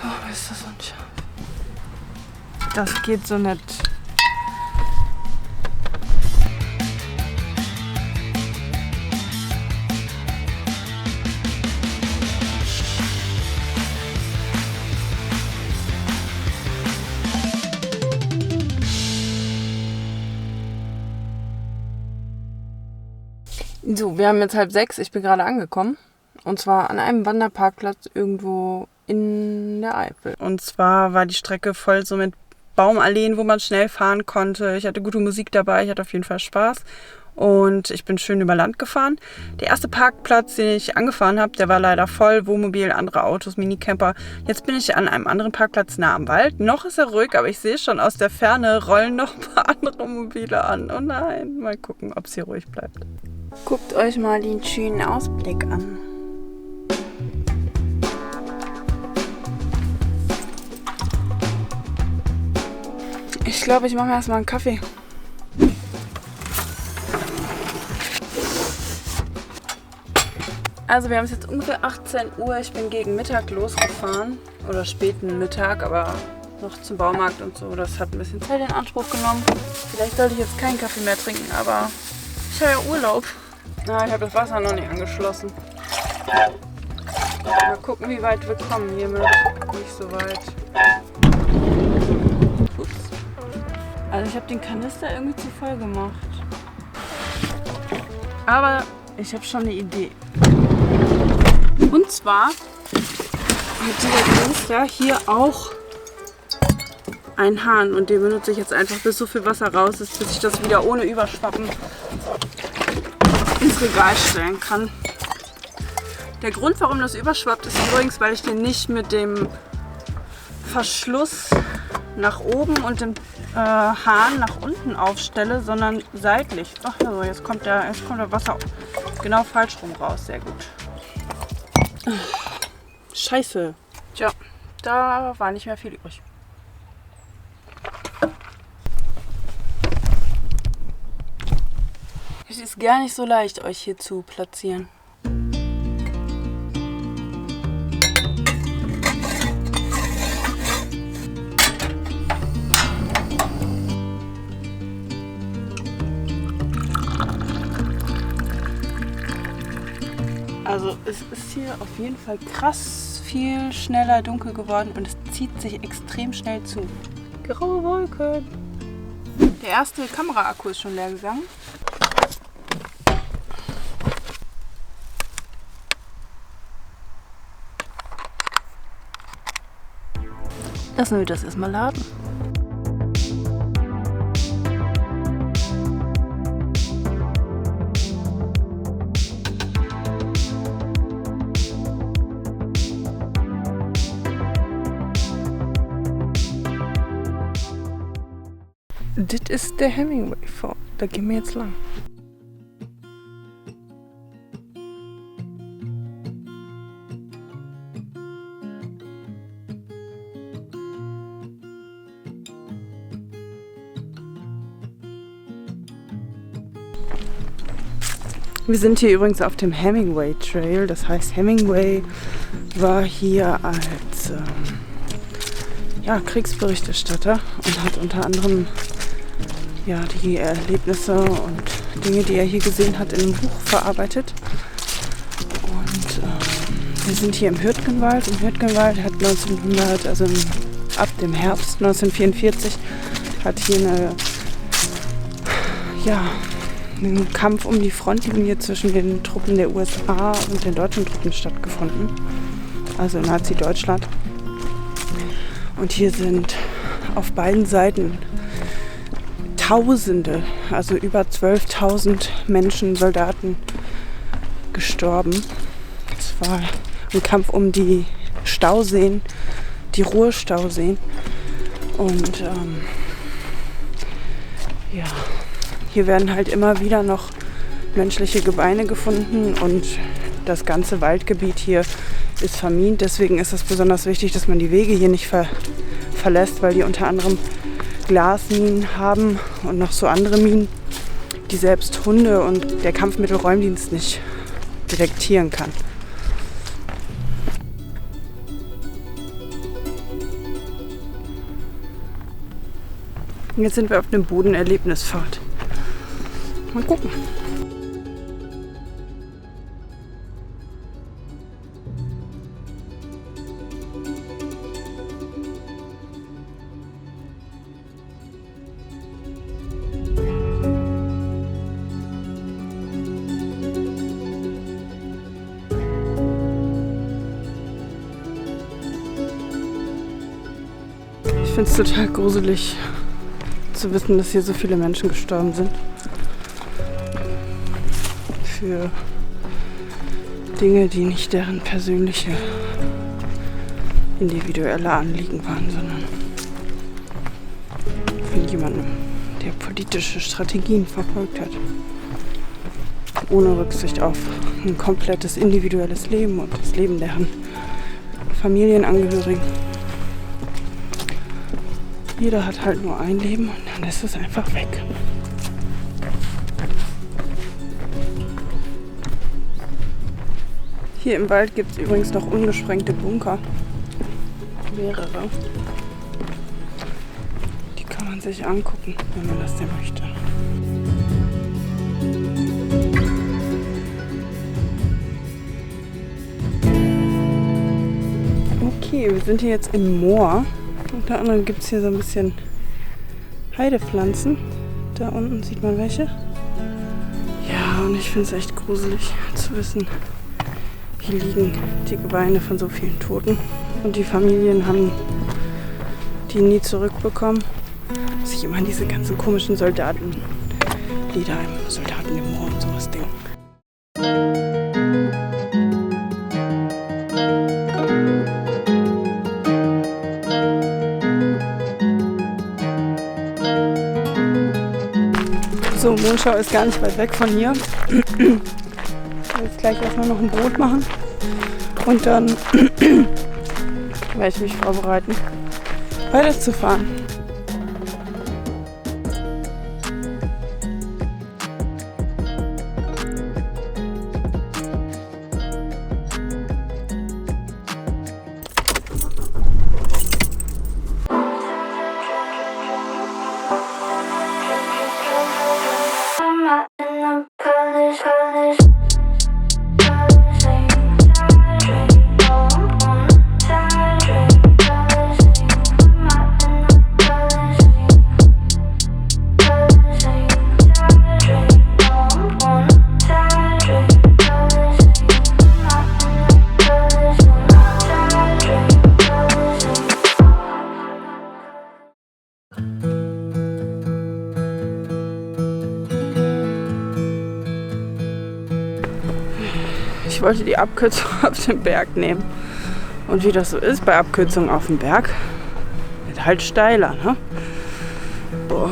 Warum ist das unscharf? Das geht so nicht. So, wir haben jetzt 5:30, ich bin gerade angekommen. Und zwar an einem Wanderparkplatz irgendwo in der Eifel. Und zwar war die Strecke voll so mit Baumalleen, wo man schnell fahren konnte. Ich hatte gute Musik dabei, ich hatte auf jeden Fall Spaß. Und ich bin schön über Land gefahren. Der erste Parkplatz, den ich angefahren habe, der war leider voll. Wohnmobil, andere Autos, Minicamper. Jetzt bin ich an einem anderen Parkplatz nah am Wald. Noch ist er ruhig, aber ich sehe schon aus der Ferne rollen noch ein paar andere Mobile an. Oh nein, mal gucken, ob es hier ruhig bleibt. Guckt euch mal den schönen Ausblick an. Ich glaube, ich mache mir erstmal einen Kaffee. Also wir haben es jetzt ungefähr 18 Uhr. Ich bin gegen Mittag losgefahren. Oder späten Mittag, aber noch zum Baumarkt und so. Das hat ein bisschen Zeit in Anspruch genommen. Vielleicht sollte ich jetzt keinen Kaffee mehr trinken, aber ich habe ja Urlaub. Na, ich habe das Wasser noch nicht angeschlossen. Mal gucken, wie weit wir kommen hiermit. Nicht so weit. Ups. Also ich habe den Kanister irgendwie zu voll gemacht. Aber ich habe schon eine Idee. Und zwar hat dieser Kanister hier auch einen Hahn. Und den benutze ich jetzt einfach, bis so viel Wasser raus ist, bis ich das wieder ohne Überschwappen ins Regal stellen kann. Der Grund, warum das überschwappt, ist übrigens, weil ich den nicht mit dem Verschluss nach oben und dem Hahn nach unten aufstelle, sondern seitlich. Ach so, jetzt kommt der Wasser genau falsch rum raus. Sehr gut. Scheiße. Tja, da war nicht mehr viel übrig. Es ist gar nicht so leicht, euch hier zu platzieren. Also es ist hier auf jeden Fall krass viel schneller dunkel geworden und es zieht sich extrem schnell zu. Graue Wolken. Der erste Kameraakku ist schon leer gegangen. Lassen wir das erstmal laden. Das ist der Hemingway Fall. Da gehen wir jetzt lang. Wir sind hier übrigens auf dem Hemingway Trail. Das heißt, Hemingway war hier als Kriegsberichterstatter und hat unter anderem die Erlebnisse und Dinge, die er hier gesehen hat, in einem Buch verarbeitet. Und wir sind hier im Hürtgenwald. Im Hürtgenwald hat ab dem Herbst 1944 hat hier ein Kampf um die Frontlinie zwischen den Truppen der USA und den deutschen Truppen stattgefunden. Also Nazi-Deutschland. Und hier sind auf beiden Seiten Tausende, also über 12.000 Menschen, Soldaten gestorben. Es war ein Kampf um die Stauseen, die Ruhrstauseen. Und hier werden halt immer wieder noch menschliche Gebeine gefunden und das ganze Waldgebiet hier ist vermint. Deswegen ist es besonders wichtig, dass man die Wege hier nicht verlässt, weil die unter anderem Glasminen haben und noch so andere Minen, die selbst Hunde und der Kampfmittelräumdienst nicht detektieren kann. Jetzt sind wir auf dem Bodenerlebnispfad. Mal gucken. Ich finde es total gruselig zu wissen, dass hier so viele Menschen gestorben sind. Für Dinge, die nicht deren persönliche, individuelle Anliegen waren, sondern von jemandem, der politische Strategien verfolgt hat. Ohne Rücksicht auf ein komplettes individuelles Leben und das Leben deren Familienangehörigen. Jeder hat halt nur ein Leben und dann ist es einfach weg. Hier im Wald gibt es übrigens noch ungesprengte Bunker. Mehrere. Die kann man sich angucken, wenn man das denn möchte. Okay, wir sind hier jetzt im Moor. Unter anderem gibt es hier so ein bisschen Heidepflanzen. Da unten sieht man welche. Ja, und ich finde es echt gruselig zu wissen, hier liegen die Gebeine von so vielen Toten. Und die Familien haben die nie zurückbekommen. Muss ich immer an diese ganzen komischen Soldatenlieder im Soldaten im Moor und sowas denken. So, Mondschau ist gar nicht weit weg von hier. Ich will jetzt gleich erstmal noch ein Brot machen und dann werde ich mich vorbereiten, weiterzufahren. Ich wollte die Abkürzung auf dem Berg nehmen. Und wie das so ist bei Abkürzungen auf dem Berg, wird halt steiler, ne? Boah.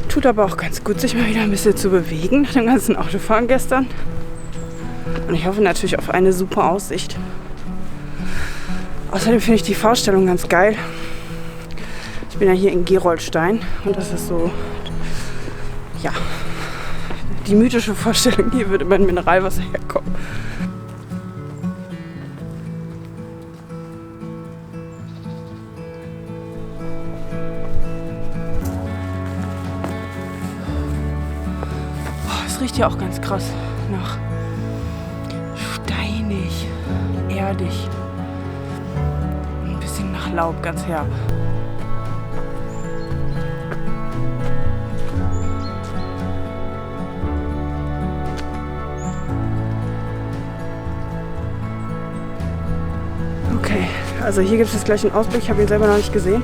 Tut aber auch ganz gut, sich mal wieder ein bisschen zu bewegen nach dem ganzen Autofahren gestern. Und ich hoffe natürlich auf eine super Aussicht. Außerdem finde ich die Vorstellung ganz geil. Ich bin ja hier in Gerolstein und das ist so, ja, die mythische Vorstellung, hier würde mein Mineralwasser herkommen. Oh, es riecht ja auch ganz krass nach steinig, erdig. Ein bisschen nach Laub, ganz herb. Okay, also hier gibt es gleich einen Ausblick. Ich habe ihn selber noch nicht gesehen.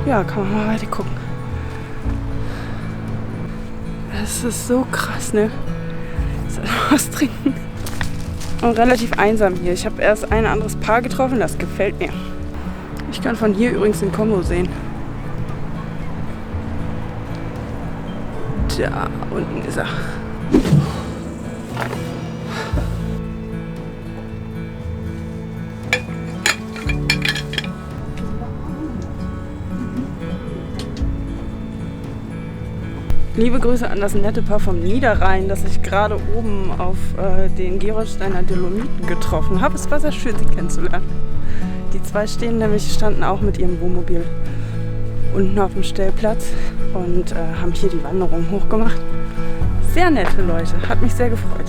Ja, kann man mal weiter gucken. Es ist so krass, ne? Ich soll noch was trinken. Und relativ einsam hier. Ich habe erst ein anderes Paar getroffen, das gefällt mir. Ich kann von hier übrigens den Kongo sehen. Da unten ist er. Liebe Grüße an das nette Paar vom Niederrhein, das ich gerade oben auf den Gerolsteiner Dolomiten getroffen habe. Es war sehr schön, sie kennenzulernen. Die zwei standen auch mit ihrem Wohnmobil unten auf dem Stellplatz und haben hier die Wanderung hochgemacht. Sehr nette Leute, hat mich sehr gefreut.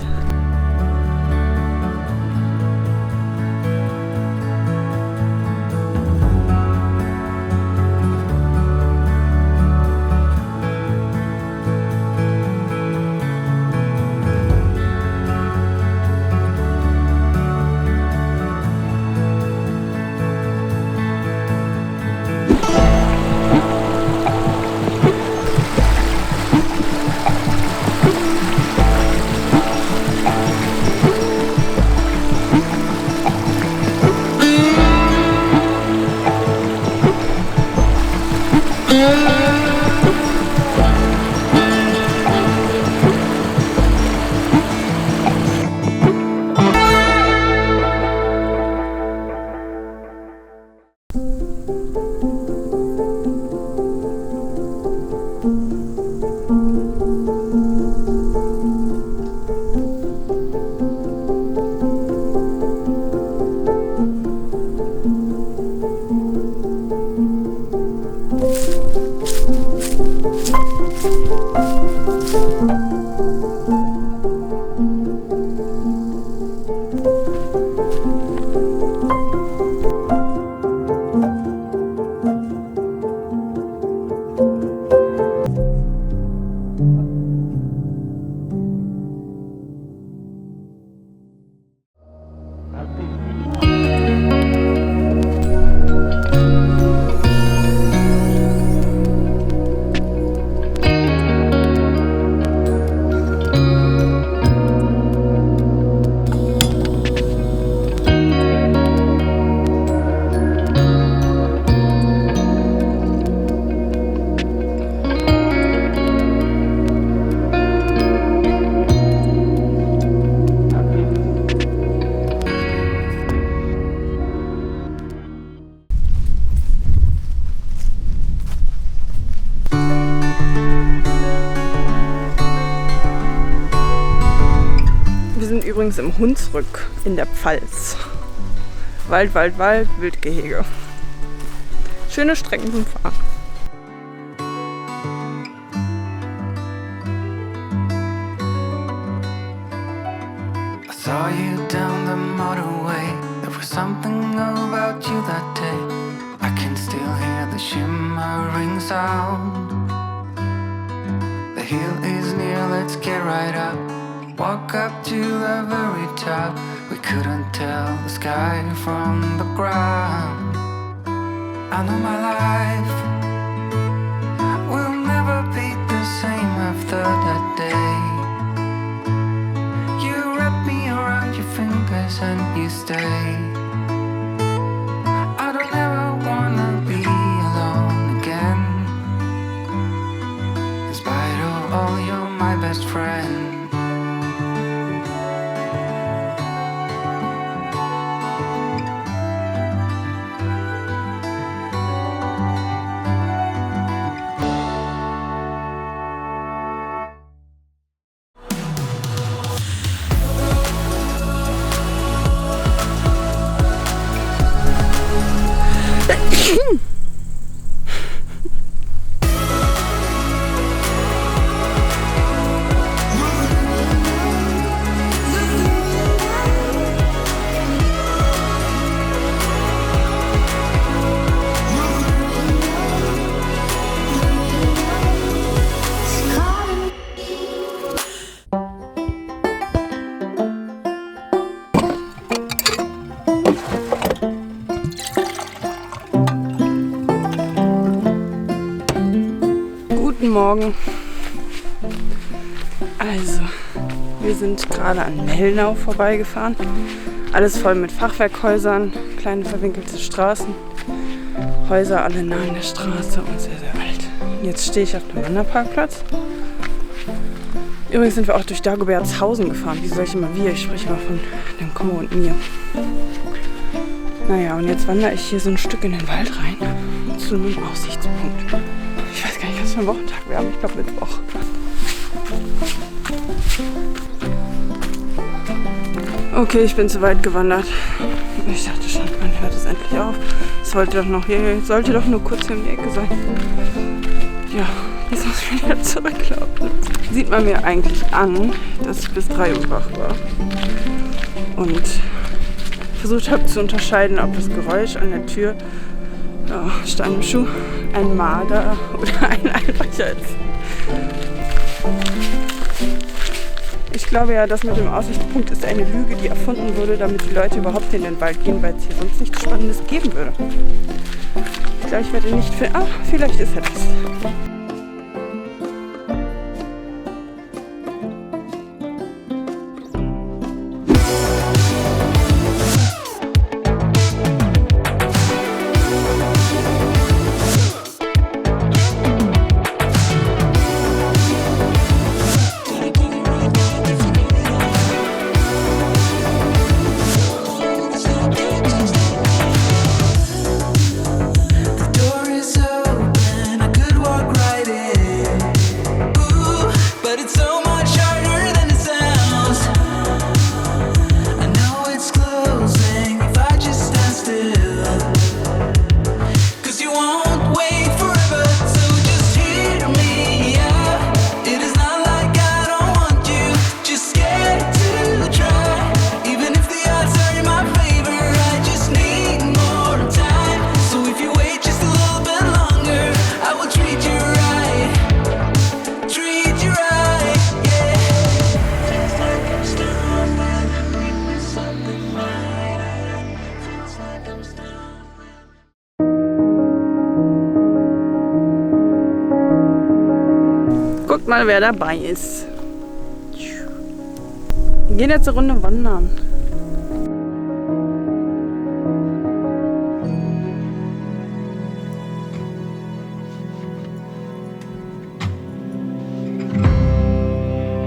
Übrigens im Hunsrück in der Pfalz. Wald, Wald, Wald, Wildgehege. Schöne Strecken zum Fahren. I saw you down the motorway. There was something about you that day. I can still hear the shimmering sound. The hill is near, let's get right up. Walk up to the very top. We couldn't tell the sky from the ground. I know my life will never be the same after that day. You wrap me around your fingers and you stay. I don't ever wanna be alone again. In spite of all, you're my best friend. Guten Morgen. Also, wir sind gerade an Mellnau vorbeigefahren. Alles voll mit Fachwerkhäusern, kleine verwinkelte Straßen. Häuser alle nah an der Straße und sehr, sehr alt. Jetzt stehe ich auf dem Wanderparkplatz. Übrigens sind wir auch durch Dagobertshausen gefahren. Wie soll ich immer wir? Ich spreche immer von dem Kommo und mir. Naja, und jetzt wandere ich hier so ein Stück in den Wald rein zu einem Aussichtspunkt. Ich weiß gar nicht, was für ein Wochentag wir haben. Ich glaube Mittwoch. Okay, ich bin zu weit gewandert. Ich dachte schon, man hört es endlich auf. Es sollte doch nur kurz hier um die Ecke sein. Ja, jetzt muss ich wieder zurücklaufen. Sieht man mir eigentlich an, dass ich bis 3 Uhr wach war. Und versucht habe zu unterscheiden, ob das Geräusch an der Tür, Stein im Schuh, ein Marder oder ein Einbrecher ist. Ich glaube ja, das mit dem Aussichtspunkt ist eine Lüge, die erfunden wurde, damit die Leute überhaupt in den Wald gehen, weil es hier sonst nichts Spannendes geben würde. Ich glaube, ich werde nicht finden. Ach, vielleicht ist er das. Guckt mal, wer dabei ist. Wir gehen jetzt eine Runde wandern.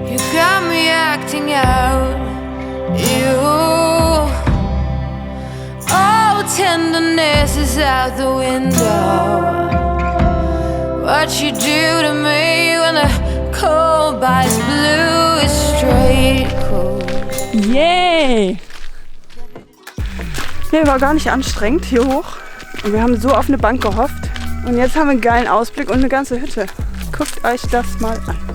You got me acting out. You, oh, tenderness is out the window. What you do to me when the cold bites blue is straight cold. Yay! Nee, war gar nicht anstrengend hier hoch. Und wir haben so auf eine Bank gehofft. Und jetzt haben wir einen geilen Ausblick und eine ganze Hütte. Guckt euch das mal an.